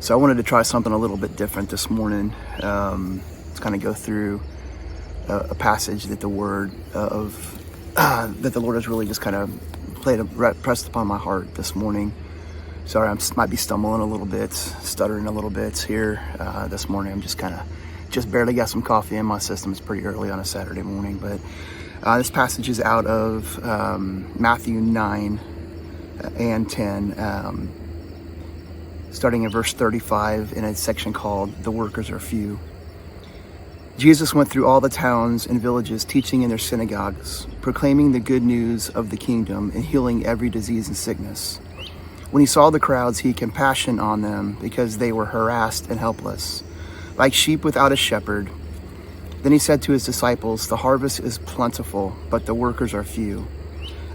So I wanted to try something a little bit different this morning. To kind of go through a passage that the Word that the Lord has really just kind of pressed upon my heart this morning. Sorry, I might be stumbling a little bit, stuttering a little bit here this morning. I'm just barely got some coffee in my system. It's pretty early on a Saturday morning, but this passage is out of Matthew 9 and 10, starting in verse 35 in a section called "The Workers Are Few." Jesus went through all the towns and villages, teaching in their synagogues, proclaiming the good news of the kingdom and healing every disease and sickness. When he saw the crowds, he had compassion on them because they were harassed and helpless, like sheep without a shepherd. Then he said to his disciples, "The harvest is plentiful, but the workers are few.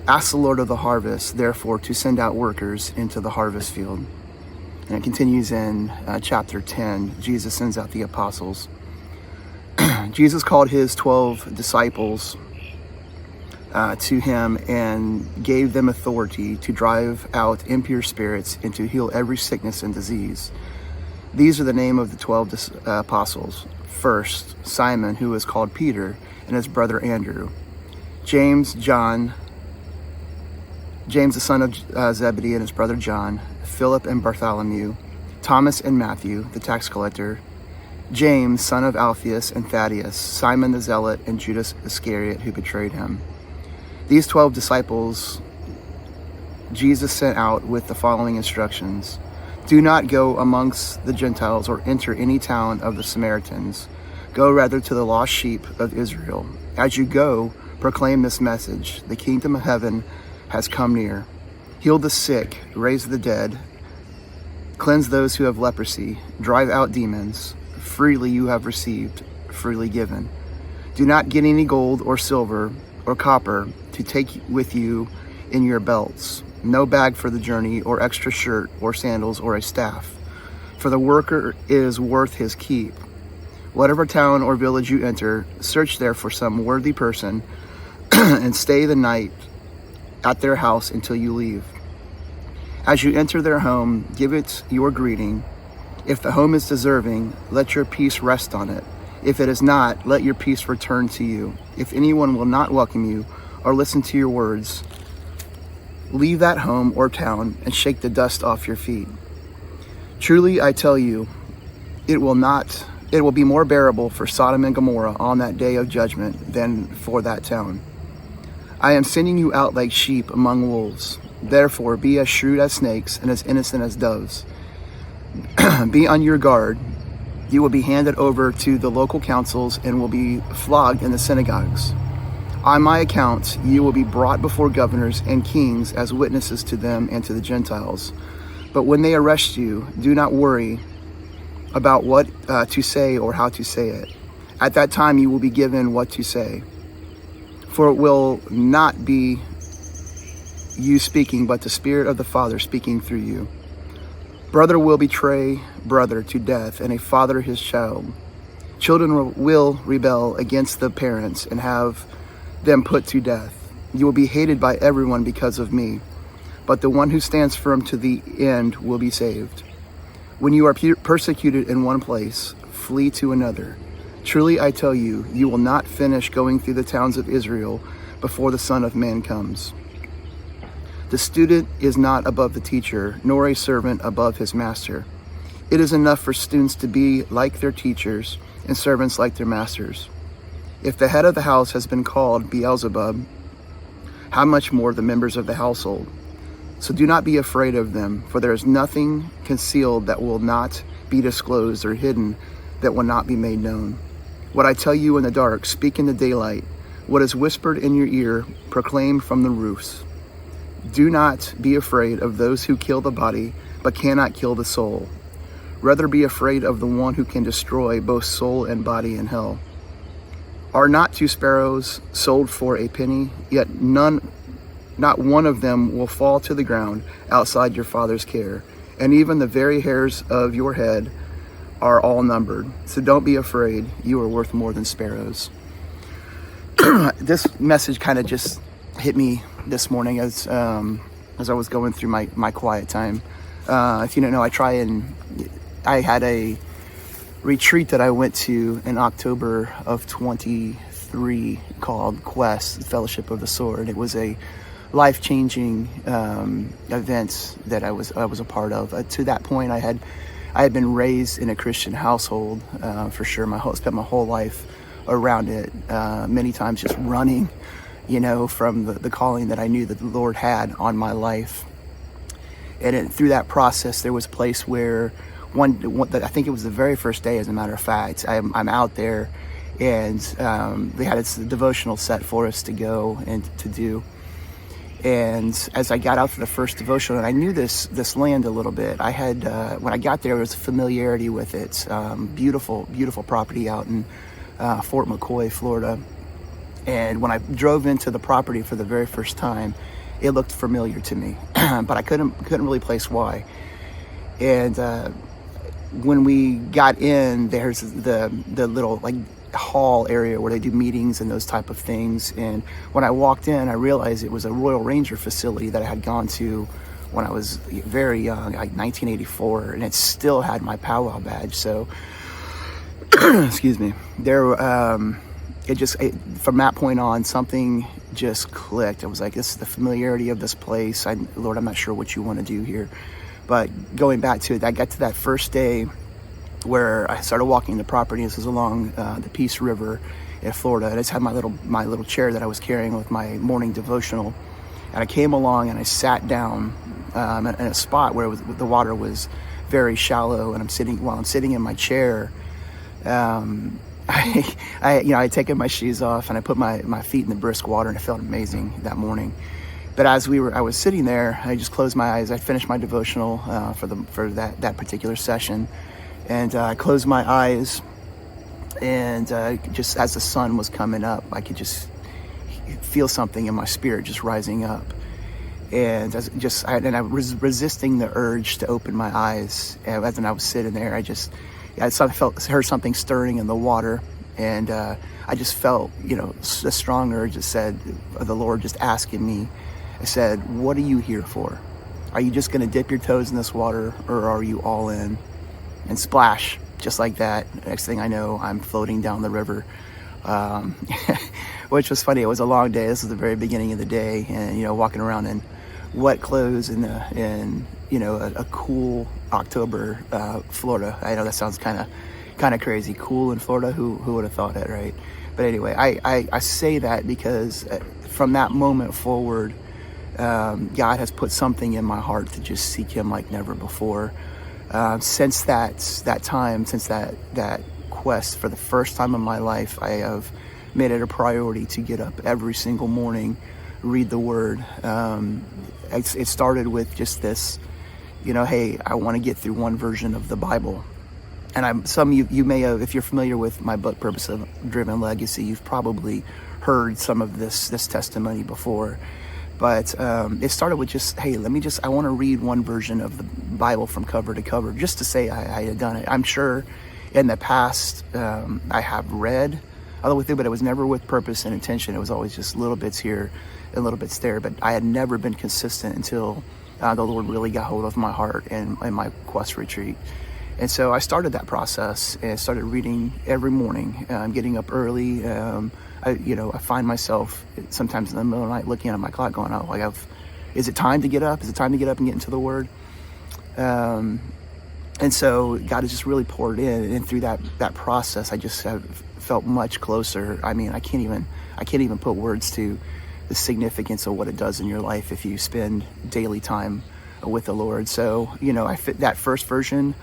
Ask the Lord of the harvest, therefore, to send out workers into the harvest field." And it continues in chapter 10. Jesus sends out the apostles. Jesus called his 12 disciples to him and gave them authority to drive out impure spirits and to heal every sickness and disease. These are the name of the 12 apostles. First, Simon, who is called Peter, and his brother Andrew. James the son of Zebedee, and his brother John. Philip and Bartholomew. Thomas and Matthew, the tax collector. James, son of Alphaeus and Thaddeus. Simon the Zealot, and Judas Iscariot, who betrayed him. These 12 disciples Jesus sent out with the following instructions: "Do not go amongst the Gentiles or enter any town of the Samaritans. Go rather to the lost sheep of Israel. As you go, proclaim this message: the kingdom of heaven has come near. Heal the sick, raise the dead, cleanse those who have leprosy, drive out demons. Freely you have received, freely given. Do not get any gold or silver or copper to take with you in your belts. No bag for the journey, or extra shirt, or sandals, or a staff. For the worker is worth his keep. Whatever town or village you enter, search there for some worthy person and stay the night at their house until you leave. As you enter their home, give it your greeting. If the home is deserving, let your peace rest on it. If it is not, let your peace return to you. If anyone will not welcome you or listen to your words, leave that home or town and shake the dust off your feet. Truly, I tell you, it will be more bearable for Sodom and Gomorrah on that day of judgment than for that town. I am sending you out like sheep among wolves. Therefore, be as shrewd as snakes and as innocent as doves. Be on your guard. You will be handed over to the local councils and will be flogged in the synagogues. On my account, you will be brought before governors and kings as witnesses to them and to the Gentiles. But when they arrest you, do not worry about what to say or how to say it. At that time, you will be given what to say. For it will not be you speaking, but the Spirit of the Father speaking through you. Brother will betray brother to death, and a father his child. Children will rebel against the parents and have them put to death. You will be hated by everyone because of me, but the one who stands firm to the end will be saved. When you are persecuted in one place, flee to another. Truly I tell you, you will not finish going through the towns of Israel before the Son of Man comes. The student is not above the teacher, nor a servant above his master. It is enough for students to be like their teachers and servants like their masters. If the head of the house has been called Beelzebub, how much more the members of the household? So do not be afraid of them, for there is nothing concealed that will not be disclosed, or hidden that will not be made known. What I tell you in the dark, speak in the daylight. What is whispered in your ear, proclaim from the roofs. Do not be afraid of those who kill the body, but cannot kill the soul. Rather be afraid of the one who can destroy both soul and body in hell. Are not 2 sparrows sold for a penny? Yet not one of them will fall to the ground outside your Father's care. And even the very hairs of your head are all numbered. So don't be afraid. You are worth more than sparrows. This message kind of just hit me this morning as I was going through my quiet time. If you don't know, I try and I had a retreat that I went to in October of 23 called Quest, the Fellowship of the Sword. It was a life-changing event that I was a part of. To that point, I had been raised in a Christian household for sure. Spent my whole life around it, many times just running, from the calling that I knew that the Lord had on my life. And through that process, there was a place where I think it was the very first day, as a matter of fact, I'm out there, and they had this devotional set for us to go and to do. And as I got out for the first devotional, and I knew this land a little bit, I had when I got there was a familiarity with it. Beautiful property out in Fort McCoy, Florida. And when I drove into the property for the very first time, it looked familiar to me, but I couldn't really place why. And when we got in, there's the little hall area where they do meetings and those type of things. And when I walked in, I realized it was a Royal Ranger facility that I had gone to when I was very young, like 1984, and it still had my powwow badge. So, excuse me. From that point on, something just clicked. I was like, this is the familiarity of this place. Lord, I'm not sure what you want to do here. But going back to it, I got to that first day where I started walking the property. This was along the Peace River in Florida. I just had my little chair that I was carrying with my morning devotional. And I came along and I sat down in a spot where the water was very shallow. And while I'm sitting in my chair, I had taken my shoes off and I put my feet in the brisk water, and it felt amazing that morning. But as I was sitting there, I just closed my eyes. I finished my devotional for that particular session, and I closed my eyes, and just as the sun was coming up, I could just feel something in my spirit just rising up, and I was resisting the urge to open my eyes. And as I was sitting there, I heard something stirring in the water, and I just felt a strong urge that said, the Lord just asking me. I said, what are you here for? Are you just going to dip your toes in this water, or are you all in? And splash, just like that. Next thing I know, I'm floating down the river, which was funny. It was a long day. This was the very beginning of the day, and walking around in wet clothes in a cool October Florida. I know that sounds kind of crazy. Cool in Florida. Who would have thought it, right? But anyway, I say that because from that moment forward, God has put something in my heart to just seek Him like never before. Since that time, since that quest, for the first time in my life, I have made it a priority to get up every single morning, read the Word. It started with just this, hey, I want to get through one version of the Bible. And some of you may have, if you're familiar with my book, Purpose Driven Legacy, you've probably heard some of this testimony before. But it started with just, hey, I want to read one version of the Bible from cover to cover, just to say I had done it. I'm sure in the past I have read all the way through, but it was never with purpose and intention. It was always just little bits here and little bits there. But I had never been consistent until the Lord really got hold of my heart and my Quest retreat. And so I started that process and started reading every morning, getting up early. I find myself sometimes in the middle of the night looking at my clock going, is it time to get up? Is it time to get up and get into the Word? And so God has just really poured in, and through that process, I just have felt much closer. I mean, I can't even put words to the significance of what it does in your life if you spend daily time with the Lord. So, I fit that first version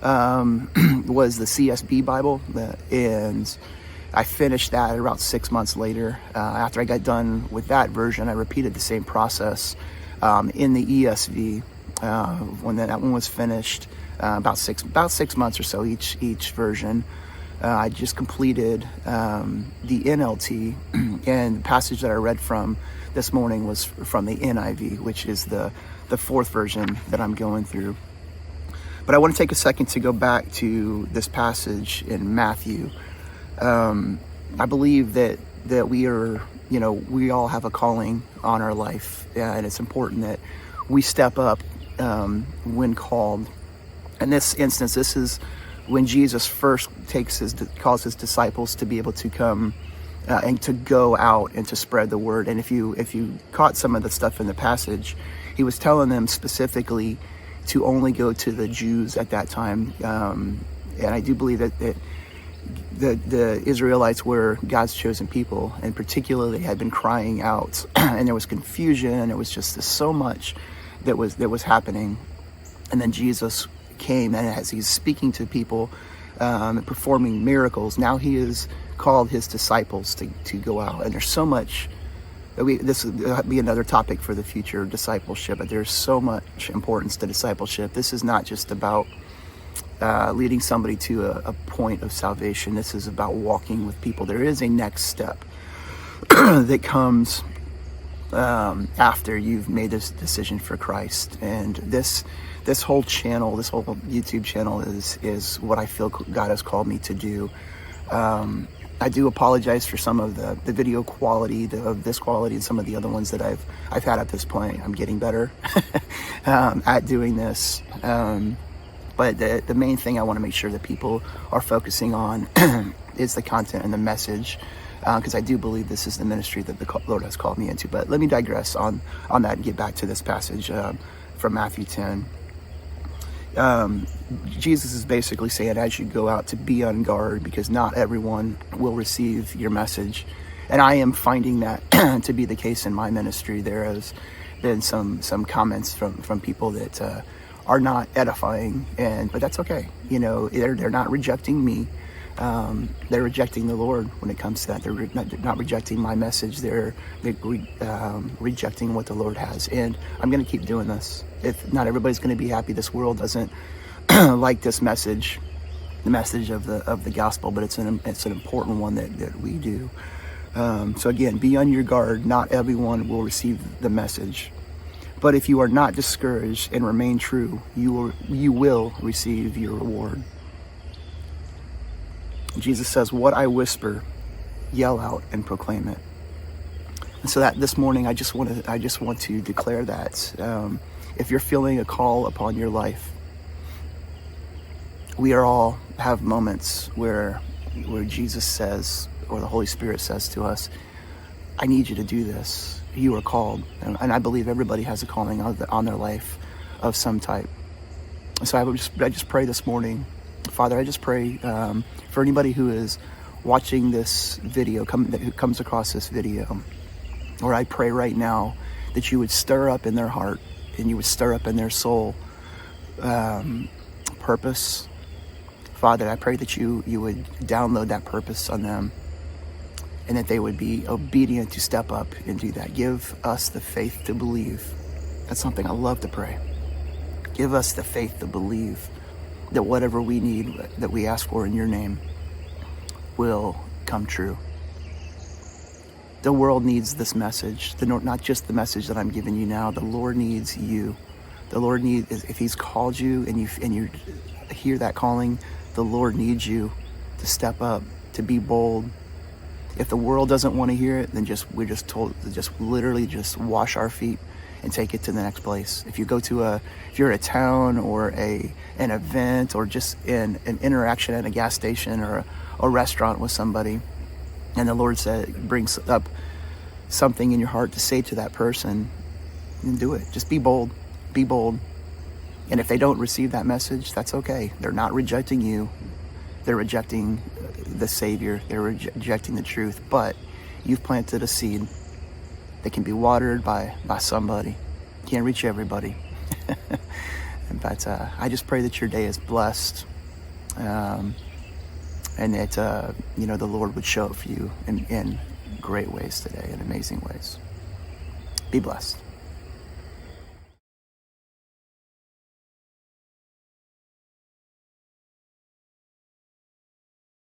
was the CSB Bible, and I finished that about 6 months later. After I got done with that version, I repeated the same process in the ESV. When that one was finished, about 6 months or so each version. I just completed the NLT, and the passage that I read from this morning was from the NIV, which is the fourth version that I'm going through. But I want to take a second to go back to this passage in Matthew. I believe that we are, we all have a calling on our life, and it's important that we step up when called. In this instance, this is when Jesus first calls his disciples to be able to come and to go out and to spread the word. And if you caught some of the stuff in the passage, he was telling them specifically to only go to the Jews at that time. And I do believe that the Israelites were God's chosen people, and particularly they had been crying out, and there was confusion, and it was just so much that was happening. And then Jesus came, and as he's speaking to people and performing miracles, now he has called his disciples to go out. And there's so much this would be another topic for the future, discipleship, but there's so much importance to discipleship. This is not just about leading somebody to a point of salvation. This is about walking with people. There is a next step that comes after you've made this decision for Christ. And this whole channel, this whole YouTube channel is what I feel God has called me to do. I do apologize for some of the video quality of this quality and some of the other ones that I've had at this point. I'm getting better at doing this. But the main thing I want to make sure that people are focusing on is the content and the message, because I do believe this is the ministry that the Lord has called me into. But let me digress on that and get back to this passage from Matthew 10. Jesus is basically saying, as you go out, to be on guard, because not everyone will receive your message. And I am finding that to be the case in my ministry. There has been some comments from people that are not edifying, but that's okay. You know, they're not rejecting me. They're rejecting the Lord when it comes to that. They're not rejecting my message. They're rejecting what the Lord has. And I'm going to keep doing this. If not everybody's going to be happy, this world doesn't like this message, the message of the gospel, but it's an important one that we do. So again, be on your guard. Not everyone will receive the message. But if you are not discouraged and remain true, you will receive your reward. Jesus says, what I whisper, yell out and proclaim it. And so that this morning, I just want to declare that if you're feeling a call upon your life, we are all have moments where Jesus says, or the Holy Spirit says to us, I need you to do this. You are called. And I believe everybody has a calling on their life of some type. So I just pray this morning, Father, I just pray for anybody who is watching this video, who comes across this video, or I pray right now that you would stir up in their heart and you would stir up in their soul purpose. Father, I pray that you would download that purpose on them, and that they would be obedient to step up and do that. Give us the faith to believe. That's something I love to pray. Give us the faith to believe that whatever we need, that we ask for in your name, will come true. The world needs this message, not just the message that I'm giving you now. The Lord needs you. The Lord needs, if he's called you and you hear that calling, the Lord needs you to step up, to be bold. If the world doesn't want to hear it, then we're just told to just literally just wash our feet and take it to the next place. If you're at a town or an event, or just in an interaction at a gas station or a restaurant with somebody, and the Lord brings up something in your heart to say to that person, then do it. Just be bold. Be bold. And if they don't receive that message, that's okay. They're not rejecting you. They're rejecting the Savior. They're rejecting the truth. But you've planted a seed that can be watered by somebody. Can't reach everybody. But I just pray that your day is blessed, and that the Lord would show up for you in great ways today, in amazing ways. Be blessed.